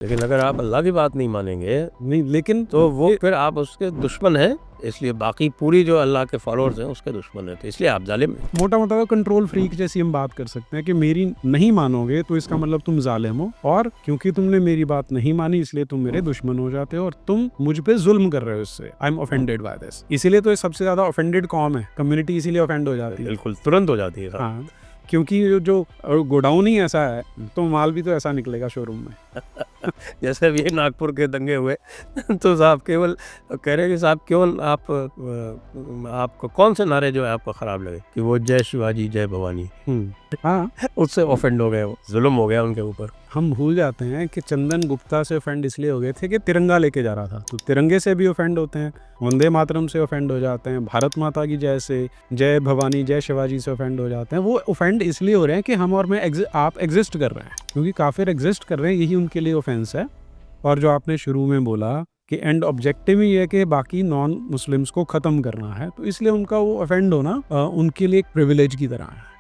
लेकिन अगर आप अल्लाह की बात नहीं मानेंगे नहीं, लेकिन तो वो फिर आप उसके दुश्मन हैं, इसलिए बाकी पूरी जो अल्लाह के फॉलोअर्स हैं उसके दुश्मन हैं, तो इसलिए आप जालिम हैं। मोटा मोटा कंट्रोल फ्रीक जैसी हम बात कर सकते हैं कि मेरी नहीं मानोगे तो इसका मतलब तुम जालिम हो, और क्योंकि तुमने मेरी बात नहीं मानी इसलिए तुम मेरे दुश्मन हो जाते हो और तुम मुझ पे जुल्म कर रहे हो। इससे I am offended by this. इसीलिए तो ये सबसे ज्यादा ऑफेंडेड कौम है, कम्युनिटी इसीलिए ऑफेंड हो जाती है। बिल्कुल तुरंत हो जाती है। हाँ, क्योंकि जो गोडाउन ही ऐसा है तो माल भी तो ऐसा निकलेगा शोरूम में। जैसे अभी नागपुर के दंगे हुए तो साहब केवल कह रहे कि साहब केवल आपको कौन से नारे जो है आपको खराब लगे कि वो जय शिवाजी जय भवानी, हाँ, उससे ऑफेंड हो गए, वो जुल्म हो गया उनके ऊपर। हम भूल जाते हैं कि चंदन गुप्ता से ऑफेंड इसलिए हो गए थे कि तिरंगा लेके जा रहा था, तो तिरंगे से भी ऑफेंड होते हैं, वंदे मातरम से ऑफेंड हो जाते हैं, भारत माता की जय से, जय भवानी जय शिवाजी से ऑफेंड हो जाते हैं। वो ऑफेंड इसलिए हो रहे हैं कि हम और मैं आप एग्जिस्ट कर रहे हैं, क्योंकि काफिर एग्जिस्ट कर रहे हैं, यही उनके लिए ऑफेंस है। और जो आपने शुरू में बोला कि एंड ऑब्जेक्टिव ही है कि बाकी नॉन मुस्लिम्स को ख़त्म करना है, तो इसलिए उनका वो ऑफेंड होना उनके लिए एक प्रिविलेज की तरह है।